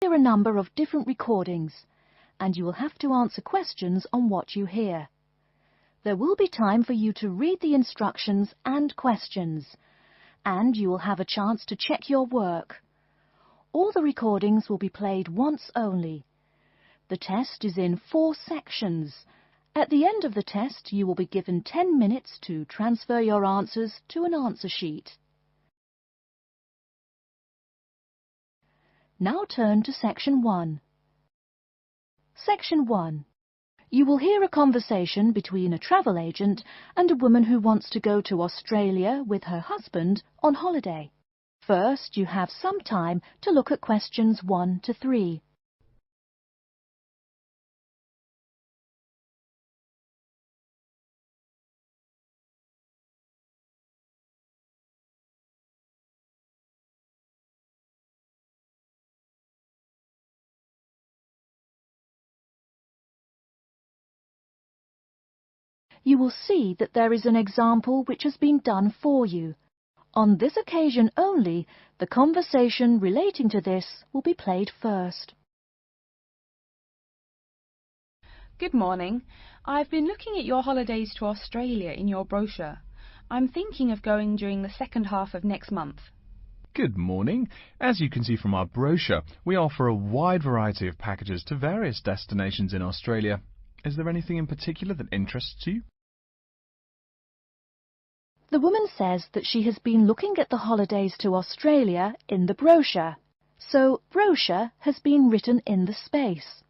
hear a number of different recordings, and you will have to answer questions on what you hear. There will be time for you to read the instructions and questions, and you will have a chance to check your work. All the recordings will be played once only. The test is in 4 sections. At the end of the test, you will be given 10 minutes to transfer your answers to an answer sheet. Now turn to Section 1. Section 1. You will hear a conversation between a travel agent and a woman who wants to go to Australia with her husband on holiday. First, you have some time to look at questions 1 to 3. You will see that there is an example which has been done for you. On this occasion only, the conversation relating to this will be played first. Good morning. I've been looking at your holidays to Australia in your brochure. I'm thinking of going during the second half of next month. Good morning. As you can see from our brochure, we offer a wide variety of packages to various destinations in Australia. Is there anything in particular that interests you? The woman says that she has been looking at the holidays to Australia in the brochure, so brochure has been written in the space.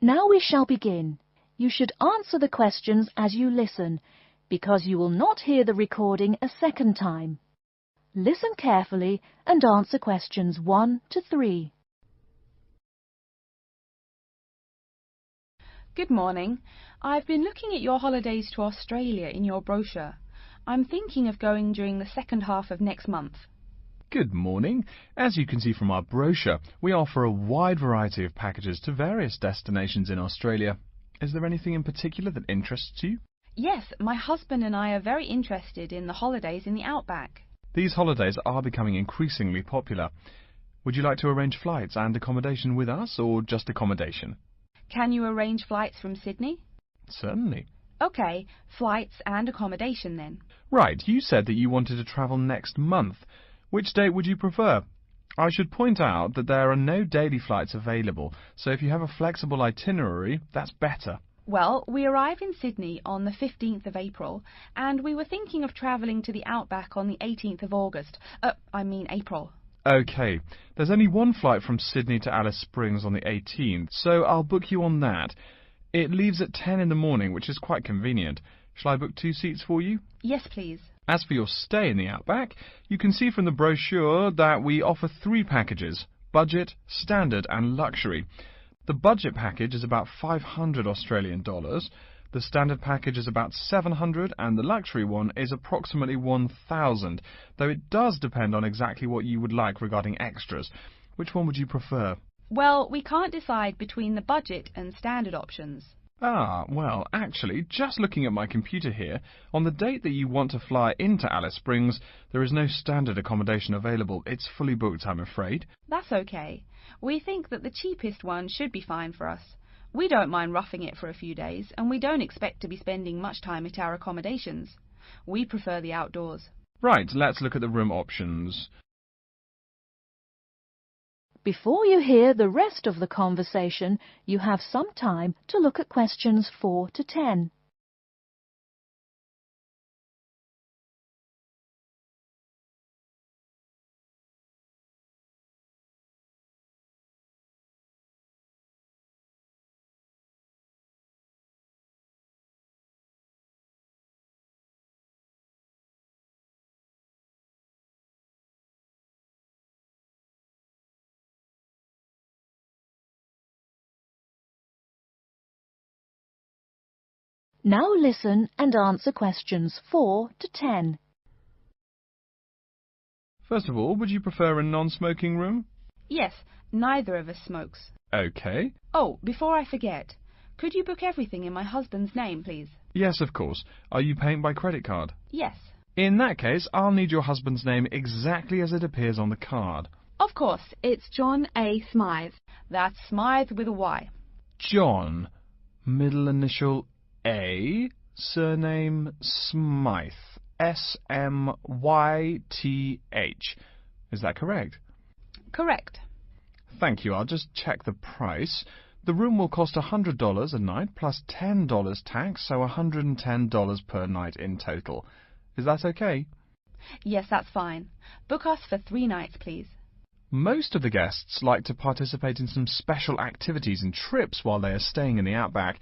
Now we shall begin. You should answer the questions as you listen, because you will not hear the recording a second time. Listen carefully and answer questions 1 to 3. Good morning. I've been looking at your holidays to Australia in your brochure. I'm thinking of going during the second half of next month. Good morning. As you can see from our brochure, we offer a wide variety of packages to various destinations in Australia. Is there anything in particular that interests you? Yes, my husband and I are very interested in the holidays in the outback. These holidays are becoming increasingly popular. Would you like to arrange flights and accommodation with us, or just accommodation? Can you arrange flights from Sydney? Certainly. OK, flights and accommodation then. Right, you said that you wanted to travel next month. Which date would you prefer? I should point out that there are no daily flights available, so if you have a flexible itinerary, that's better. Well, we arrive in Sydney on the 15th of April, and we were thinking of travelling to the outback on the 18th of August. April. OK, there's only one flight from Sydney to Alice Springs on the 18th, so I'll book you on that. It leaves at 10 in the morning, which is quite convenient. Shall I book 2 seats for you? Yes, please. As for your stay in the outback, you can see from the brochure that we offer 3 packages: budget, standard and luxury. The budget package is about $500 Australian dollars, the standard package is about $700 and the luxury one is approximately $1,000, though it does depend on exactly what you would like regarding extras. Which one would you prefer? Well, we can't decide between the budget and standard options. Well, actually, just looking at my computer here, on the date that you want to fly into Alice Springs, there is no standard accommodation available. It's fully booked, I'm afraid. That's okay. We think that the cheapest one should be fine for us. We don't mind roughing it for a few days, and we don't expect to be spending much time at our accommodations. We prefer the outdoors. Right, let's look at the room options. Before you hear the rest of the conversation, you have some time to look at questions 4 to 10. Now listen and answer questions 4 to 10. First of all, would you prefer a non-smoking room? Yes, neither of us smokes. OK. Oh, before I forget, could you book everything in my husband's name, please? Yes, of course. Are you paying by credit card? Yes. In that case, I'll need your husband's name exactly as it appears on the card. Of course, it's John A. Smythe. That's Smythe with a Y. John, middle initial A, surname Smythe, S-M-Y-T-H. Is that correct? Correct. Thank you. I'll just check the price. The room will cost $100 a night plus $10 tax, so $110 per night in total. Is that okay? Yes, that's fine. Book us for 3 nights, please. Most of the guests like to participate in some special activities and trips while they are staying in the outback.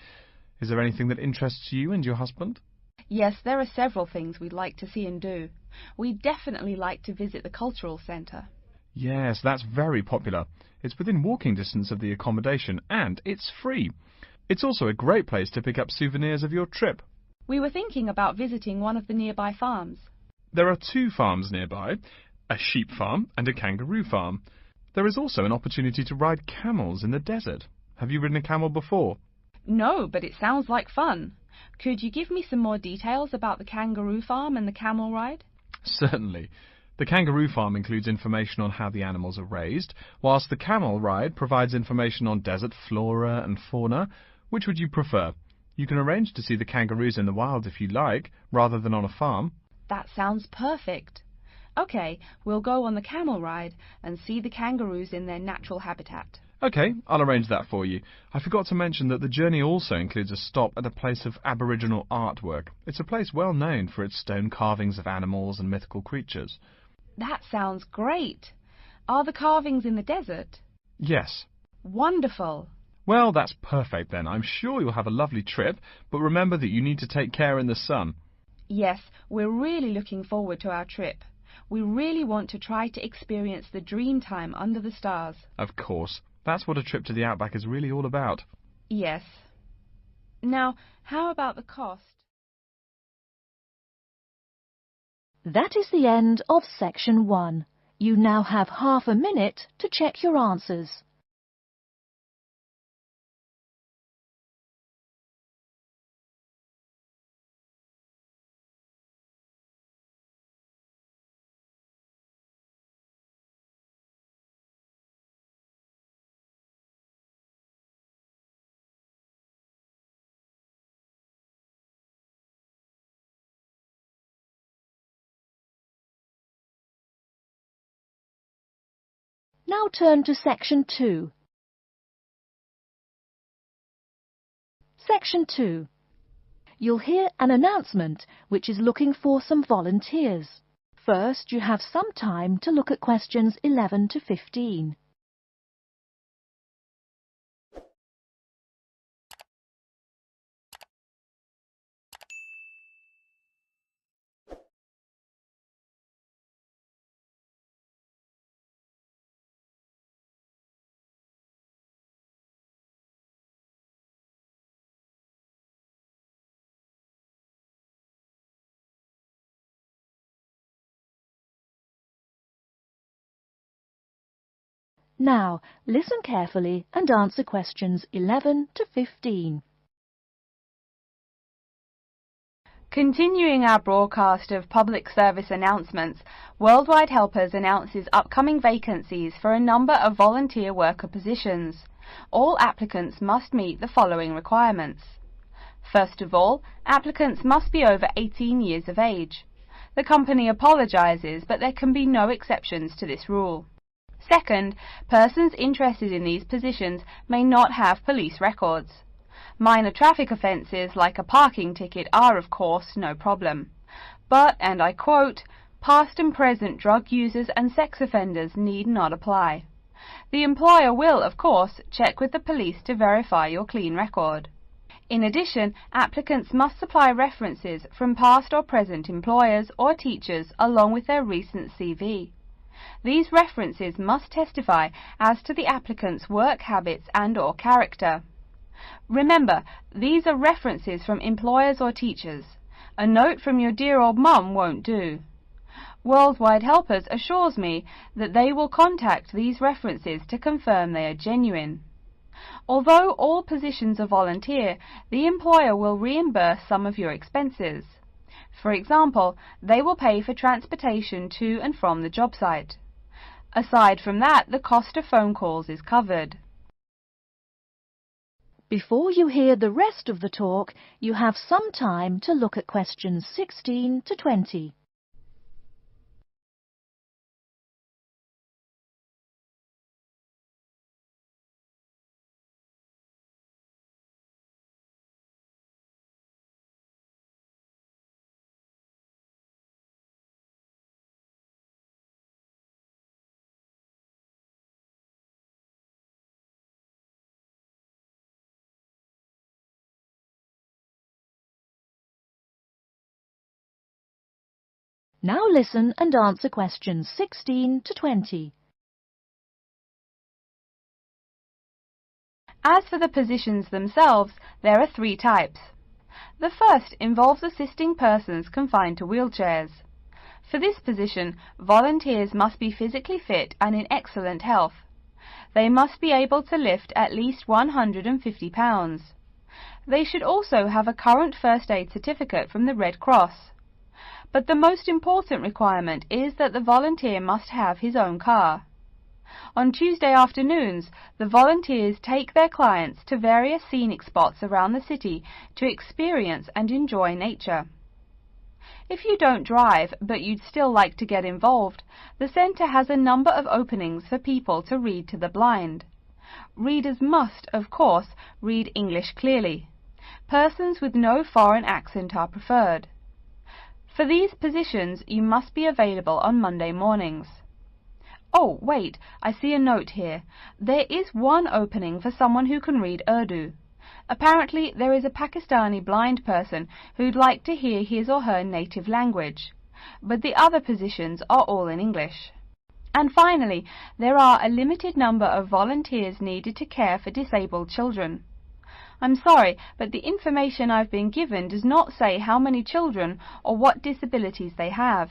Is there anything that interests you and your husband? Yes, there are several things we'd like to see and do. We'd definitely like to visit the cultural centre. Yes, that's very popular. It's within walking distance of the accommodation and it's free. It's also a great place to pick up souvenirs of your trip. We were thinking about visiting one of the nearby farms. There are 2 farms nearby, a sheep farm and a kangaroo farm. There is also an opportunity to ride camels in the desert. Have you ridden a camel before? No, but it sounds like fun. Could you give me some more details about the kangaroo farm and the camel ride? Certainly. The kangaroo farm includes information on how the animals are raised, whilst the camel ride provides information on desert flora and fauna. Which would you prefer? You can arrange to see the kangaroos in the wild if you like, rather than on a farm. That sounds perfect. OK, we'll go on the camel ride and see the kangaroos in their natural habitat. OK, I'll arrange that for you. I forgot to mention that the journey also includes a stop at a place of Aboriginal artwork. It's a place well known for its stone carvings of animals and mythical creatures. That sounds great. Are the carvings in the desert? Yes. Wonderful. Well, that's perfect then. I'm sure you'll have a lovely trip, but remember that you need to take care in the sun. Yes, we're really looking forward to our trip. We really want to try to experience the dream time under the stars. Of course. That's what a trip to the outback is really all about. Yes. Now, how about the cost? That is the end of section 1. You now have half a minute to check your answers. Now turn to section 2. Section 2. You'll hear an announcement which is looking for some volunteers. First, you have some time to look at questions 11 to 15. Now, listen carefully and answer questions 11 to 15. Continuing our broadcast of public service announcements, Worldwide Helpers announces upcoming vacancies for a number of volunteer worker positions. All applicants must meet the following requirements. First of all, applicants must be over 18 years of age. The company apologises, but there can be no exceptions to this rule. Second, persons interested in these positions may not have police records. Minor traffic offences like a parking ticket are, of course, no problem. But, and I quote, past and present drug users and sex offenders need not apply. The employer will, of course, check with the police to verify your clean record. In addition, applicants must supply references from past or present employers or teachers along with their recent CV. These references must testify as to the applicant's work habits and/or character. Remember, these are references from employers or teachers. A note from your dear old mum won't do. Worldwide Helpers assures me that they will contact these references to confirm they are genuine. Although all positions are volunteer, the employer will reimburse some of your expenses. For example, they will pay for transportation to and from the job site. Aside from that, the cost of phone calls is covered. Before you hear the rest of the talk, you have some time to look at questions 16 to 20. Now listen and answer questions 16 to 20. As for the positions themselves, there are three types. The first involves assisting persons confined to wheelchairs. For this position, volunteers must be physically fit and in excellent health. They must be able to lift at least 150 pounds. They should also have a current first aid certificate from the Red Cross. But the most important requirement is that the volunteer must have his own car. On Tuesday afternoons, the volunteers take their clients to various scenic spots around the city to experience and enjoy nature. If you don't drive, but you'd still like to get involved, the centre has a number of openings for people to read to the blind. Readers must, of course, read English clearly. Persons with no foreign accent are preferred. For these positions, you must be available on Monday mornings. Oh, wait, I see a note here. There is one opening for someone who can read Urdu. Apparently, there is a Pakistani blind person who'd like to hear his or her native language, but the other positions are all in English. And finally, there are a limited number of volunteers needed to care for disabled children. I'm sorry, but the information I've been given does not say how many children or what disabilities they have.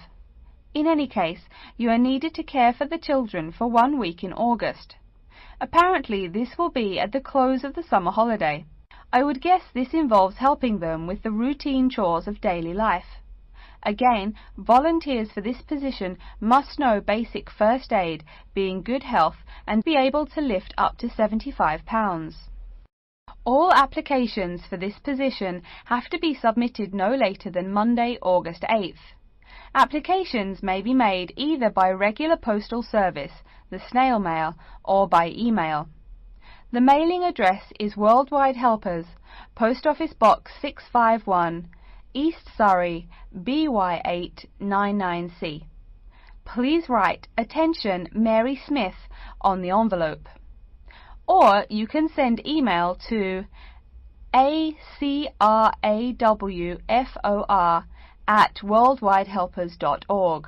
In any case, you are needed to care for the children for 1 week in August. Apparently, this will be at the close of the summer holiday. I would guess this involves helping them with the routine chores of daily life. Again, volunteers for this position must know basic first aid, be in good health, and be able to lift up to 75 pounds. All applications for this position have to be submitted no later than Monday, August 8th. Applications may be made either by regular postal service, the snail mail, or by email. The mailing address is Worldwide Helpers, Post Office Box 651, East Surrey, BY8 99C. Please write "Attention Mary Smith" on the envelope. Or you can send email to acrawfor@worldwidehelpers.org.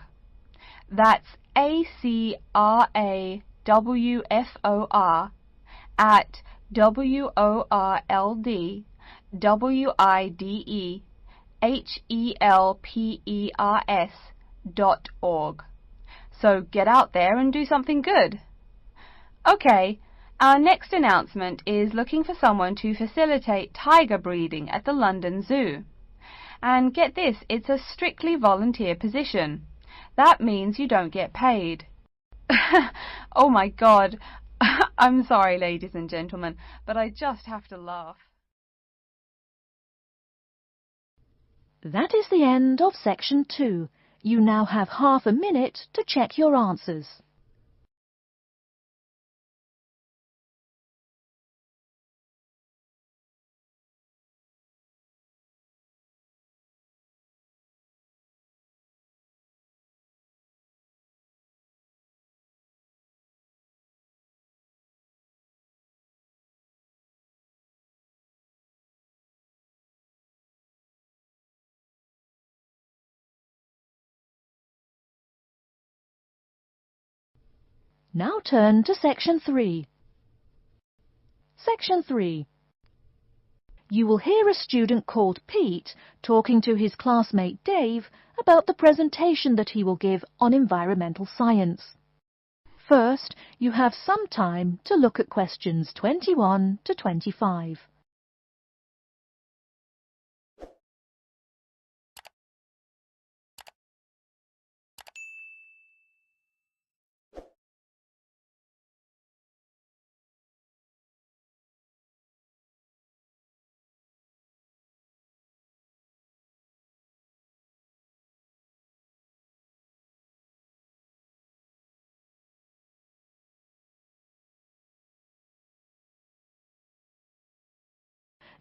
That's acrawfor@worldwidehelpers.org. So get out there and do something good. Okay. Our next announcement is looking for someone to facilitate tiger breeding at the London Zoo. And get this, it's a strictly volunteer position. That means you don't get paid. Oh my God. I'm sorry, ladies and gentlemen, but I just have to laugh. That is the end of section 2. You now have half a minute to check your answers. Now turn to section 3. Section 3. You will hear a student called Pete talking to his classmate Dave about the presentation that he will give on environmental science. First, you have some time to look at questions 21 to 25.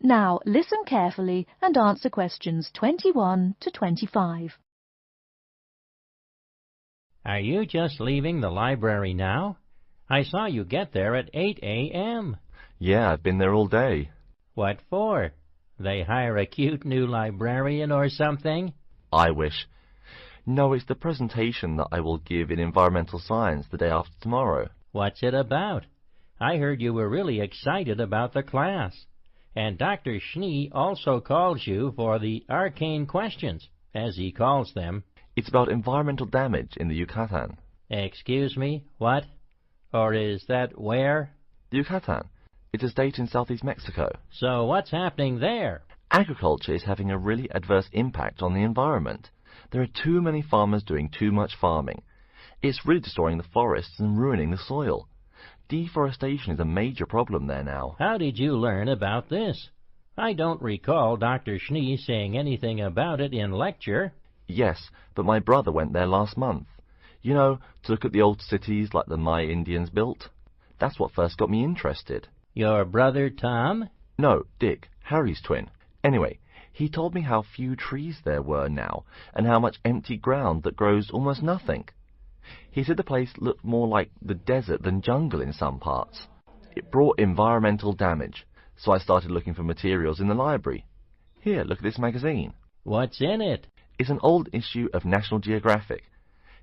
Now listen carefully and answer questions 21 to 25. Are you just leaving the library now? I saw you get there at 8 a.m. Yeah, I've been there all day. What for? They hire a cute new librarian or something? I wish. No, it's the presentation that I will give in environmental science the day after tomorrow. What's it about? I heard you were really excited about the class. And Dr. Schnee also calls you for the arcane questions, as he calls them. It's about environmental damage in the Yucatan. Excuse me, what? Or is that where? The Yucatan. It's a state in southeast Mexico. So what's happening there? Agriculture is having a really adverse impact on the environment. There are too many farmers doing too much farming. It's really destroying the forests and ruining the soil. Deforestation is a major problem there now. How did you learn about this? I don't recall Dr. Schnee saying anything about it in lecture. Yes, but my brother went there last month. You know, to look at the old cities like the Maya Indians built. That's what first got me interested. Your brother Tom? No, Dick, Harry's twin. Anyway, he told me how few trees there were now, and how much empty ground that grows almost nothing. He said the place looked more like the desert than jungle in some parts. It brought environmental damage, so I started looking for materials in the library. Here, look at this magazine. What's in it? It's an old issue of National Geographic.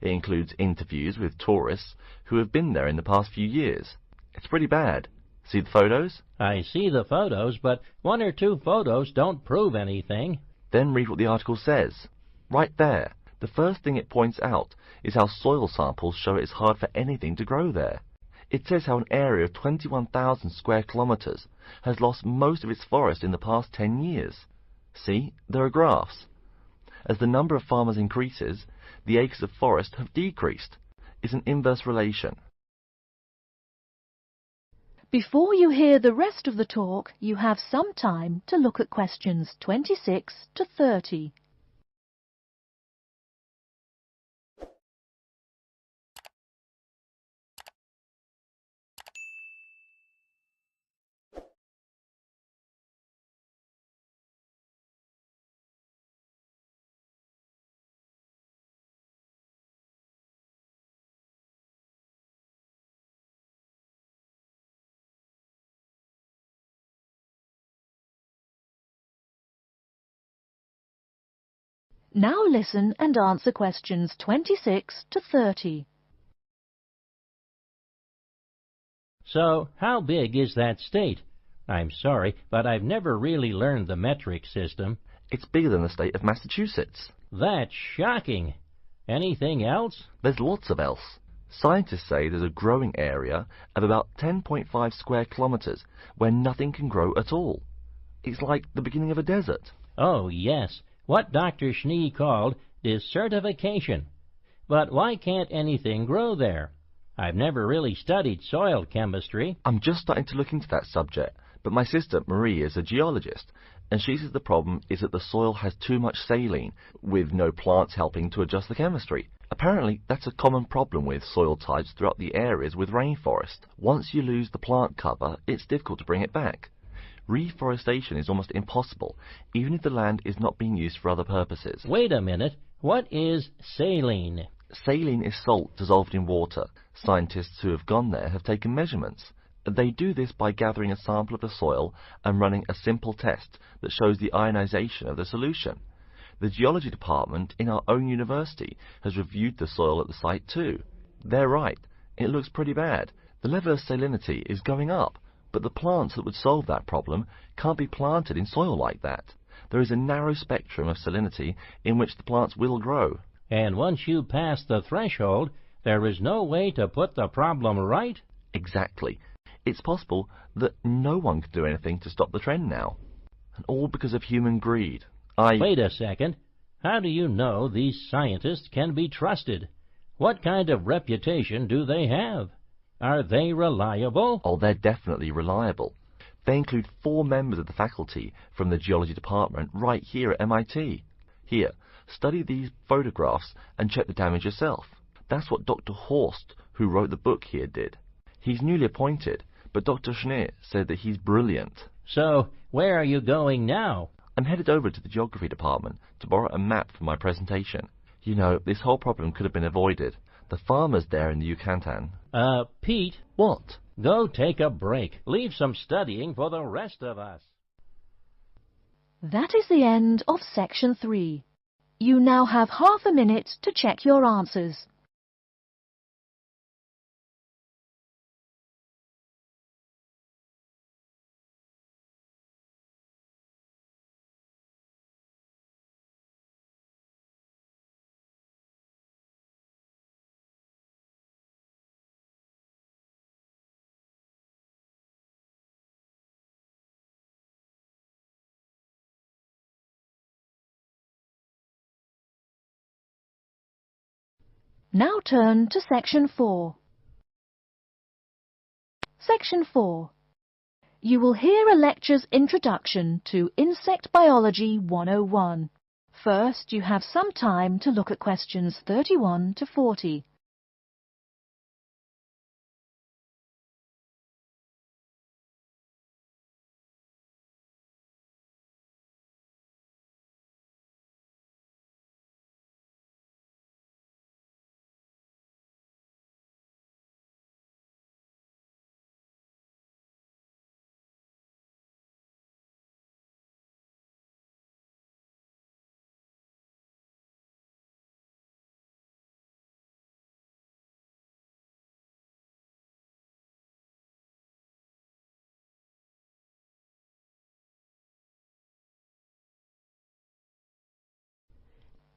It includes interviews with tourists who have been there in the past few years. It's pretty bad. See the photos? I see the photos, but one or two photos don't prove anything. Then read what the article says. Right there. The first thing it points out is how soil samples show it's hard for anything to grow there. It says how an area of 21,000 square kilometers has lost most of its forest in the past 10 years. See, there are graphs. As the number of farmers increases, the acres of forest have decreased. It's an inverse relation. Before you hear the rest of the talk, you have some time to look at questions 26 to 30. Now listen and answer questions 26 to 30. So, how big is that state? I'm sorry, but I've never really learned the metric system. It's bigger than the state of Massachusetts. That's shocking. Anything else? There's lots of else. Scientists say there's a growing area of about 10.5 square kilometers where nothing can grow at all. It's like the beginning of a desert. Oh, yes. What Dr. Schnee called desertification. But why can't anything grow there? I've never really studied soil chemistry. I'm just starting to look into that subject, but my sister Marie is a geologist, and she says the problem is that the soil has too much saline, with no plants helping to adjust the chemistry. Apparently, that's a common problem with soil types throughout the areas with rainforest. Once you lose the plant cover, it's difficult to bring it back. Reforestation is almost impossible, even if the land is not being used for other purposes. Wait a minute. What is saline? Saline is salt dissolved in water. Scientists who have gone there have taken measurements. They do this by gathering a sample of the soil and running a simple test that shows the ionization of the solution. The geology department in our own university has reviewed the soil at the site too. They're right. It looks pretty bad. The level of salinity is going up. But the plants that would solve that problem can't be planted in soil like that. There is a narrow spectrum of salinity in which the plants will grow. And once you pass the threshold, there is no way to put the problem right? Exactly. It's possible that no one can do anything to stop the trend now. And all because of human greed. Wait a second. How do you know these scientists can be trusted? What kind of reputation do they have? Are they reliable? Oh, they're definitely reliable. They include 4 members of the faculty from the geology department right here at MIT. Here, study these photographs and check the damage yourself. That's what Dr. Horst, who wrote the book here, did. He's newly appointed, but Dr. Schnee said that he's brilliant. So, where are you going now? I'm headed over to the geography department to borrow a map for my presentation. You know, this whole problem could have been avoided. The farmers there in the Yucatan. Pete, What? go take a break. Leave some studying for the rest of us. That is the end of Section 3. You now have half a minute to check your answers. Now turn to Section 4. Section 4. You will hear a lecture's introduction to Insect Biology 101. First, you have some time to look at questions 31 to 40.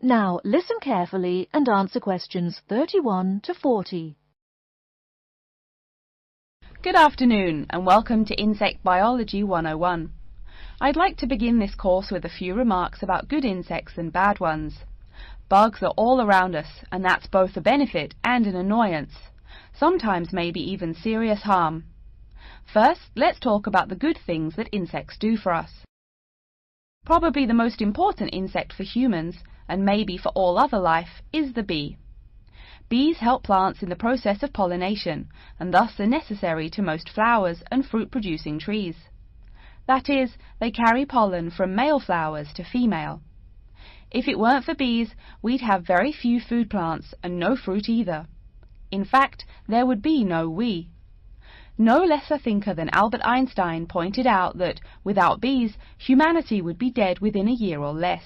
Now listen carefully and answer questions 31 to 40. Good afternoon and welcome to Insect Biology 101. I'd like to begin this course with a few remarks about good insects and bad ones. Bugs are all around us, and that's both a benefit and an annoyance, sometimes maybe even serious harm. First, let's talk about the good things that insects do for us. Probably the most important insect for humans, and maybe for all other life, is the bee. Bees help plants in the process of pollination, and thus are necessary to most flowers and fruit-producing trees. That is, they carry pollen from male flowers to female. If it weren't for bees, we'd have very few food plants and no fruit either. In fact, there would be no we. No less a thinker than Albert Einstein pointed out that, without bees, humanity would be dead within a year or less.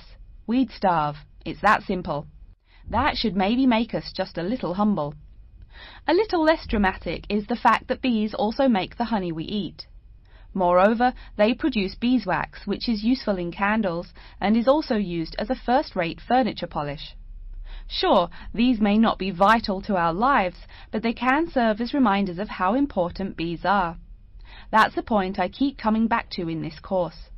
We'd starve. It's that simple. That should maybe make us just a little humble. A little less dramatic is the fact that bees also make the honey we eat. Moreover, they produce beeswax, which is useful in candles and is also used as a first-rate furniture polish. Sure, these may not be vital to our lives, but they can serve as reminders of how important bees are. That's a point I keep coming back to in this course.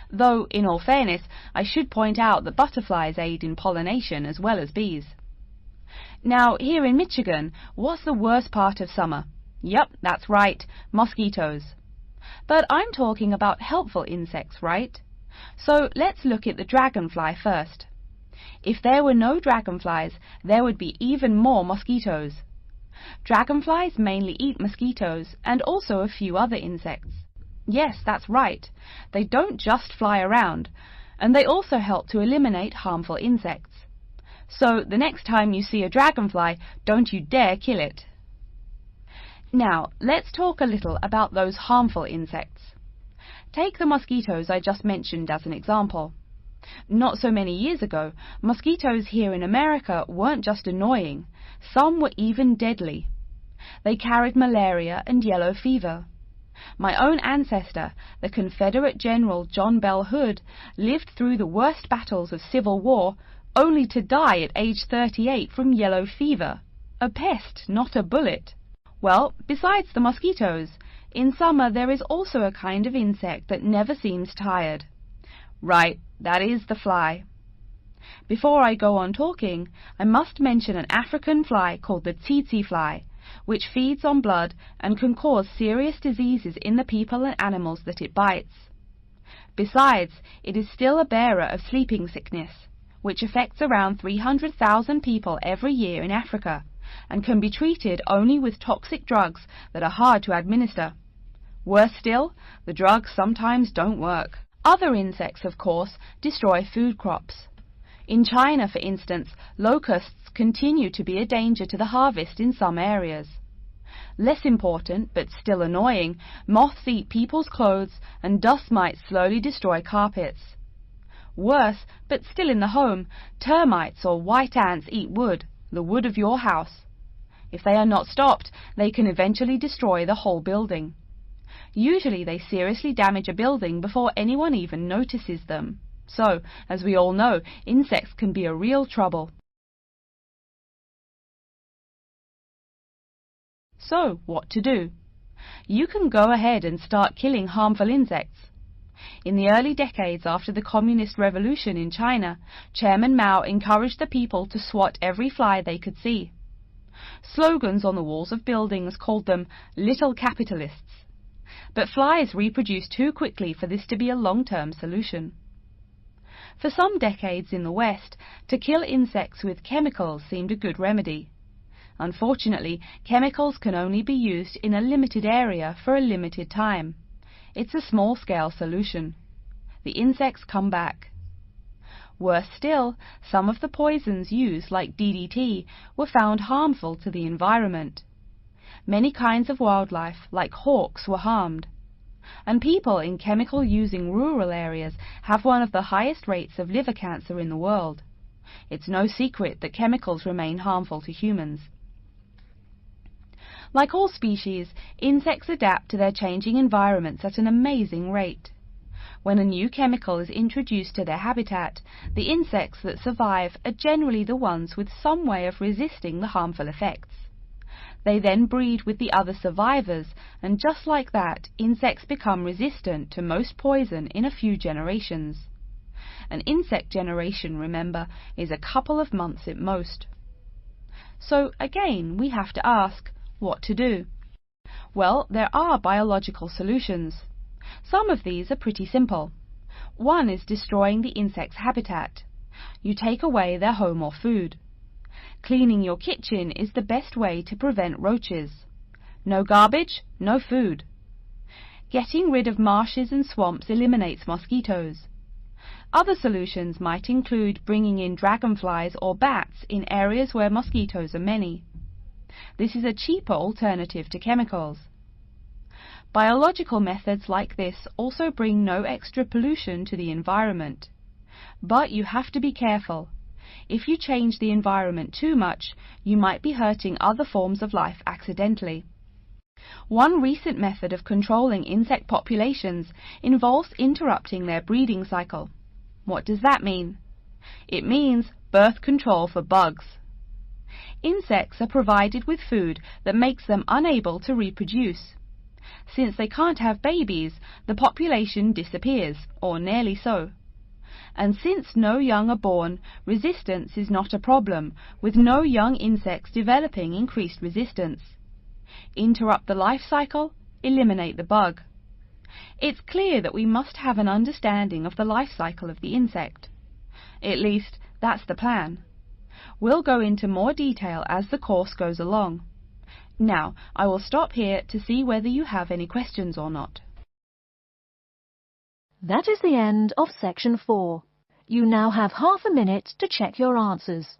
Though, in all fairness, I should point out that butterflies aid in pollination as well as bees. Now, here in Michigan, what's the worst part of summer? Yep, that's right, mosquitoes. But I'm talking about helpful insects, right? So let's look at the dragonfly first. If there were no dragonflies, there would be even more mosquitoes. Dragonflies mainly eat mosquitoes and also a few other insects. Yes, that's right. They don't just fly around, and they also help to eliminate harmful insects. So the next time you see a dragonfly, don't you dare kill it. Now, let's talk a little about those harmful insects. Take the mosquitoes I just mentioned as an example. Not so many years ago, mosquitoes here in America weren't just annoying, some were even deadly. They carried malaria and yellow fever. My own ancestor, the Confederate General John Bell Hood, lived through the worst battles of Civil War, only to die at age 38 from yellow fever. A pest, not a bullet. Well, besides the mosquitoes, in summer there is also a kind of insect that never seems tired. Right, that is the fly. Before I go on talking, I must mention an African fly called the tsetse fly, which feeds on blood and can cause serious diseases in the people and animals that it bites. Besides, it is still a bearer of sleeping sickness, which affects around 300,000 people every year in Africa, and can be treated only with toxic drugs that are hard to administer. Worse still, the drugs sometimes don't work. Other insects, of course, destroy food crops. In China, for instance, locusts continue to be a danger to the harvest in some areas. Less important, but still annoying, moths eat people's clothes and dust mites slowly destroy carpets. Worse, but still in the home, termites or white ants eat wood, the wood of your house. If they are not stopped, they can eventually destroy the whole building. Usually they seriously damage a building before anyone even notices them. So, as we all know, insects can be a real trouble. So, what to do? You can go ahead and start killing harmful insects. In the early decades after the Communist Revolution in China, Chairman Mao encouraged the people to swat every fly they could see. Slogans on the walls of buildings called them "little capitalists." But flies reproduce too quickly for this to be a long-term solution. For some decades in the West, to kill insects with chemicals seemed a good remedy. Unfortunately, chemicals can only be used in a limited area for a limited time. It's a small-scale solution. The insects come back. Worse still, some of the poisons used, like DDT, were found harmful to the environment. Many kinds of wildlife, like hawks, were harmed. And people in chemical-using rural areas have one of the highest rates of liver cancer in the world. It's no secret that chemicals remain harmful to humans. Like all species, insects adapt to their changing environments at an amazing rate. When a new chemical is introduced to their habitat, the insects that survive are generally the ones with some way of resisting the harmful effects. They then breed with the other survivors, and just like that, insects become resistant to most poison in a few generations. An insect generation, remember, is a couple of months at most. So again, we have to ask, what to do? Well, there are biological solutions. Some of these are pretty simple. One is destroying the insect's habitat. You take away their home or food. Cleaning your kitchen is the best way to prevent roaches. No garbage, no food. Getting rid of marshes and swamps eliminates mosquitoes. Other solutions might include bringing in dragonflies or bats in areas where mosquitoes are many. This is a cheaper alternative to chemicals. Biological methods like this also bring no extra pollution to the environment. But you have to be careful. If you change the environment too much, you might be hurting other forms of life accidentally. One recent method of controlling insect populations involves interrupting their breeding cycle. What does that mean? It means birth control for bugs. Insects are provided with food that makes them unable to reproduce. Since they can't have babies, the population disappears, or nearly so. And since no young are born, resistance is not a problem, with no young insects developing increased resistance. Interrupt the life cycle, eliminate the bug. It's clear that we must have an understanding of the life cycle of the insect. At least, that's the plan. We'll go into more detail as the course goes along. Now, I will stop here to see whether you have any questions or not. That is the end of section 4. You now have half a minute to check your answers.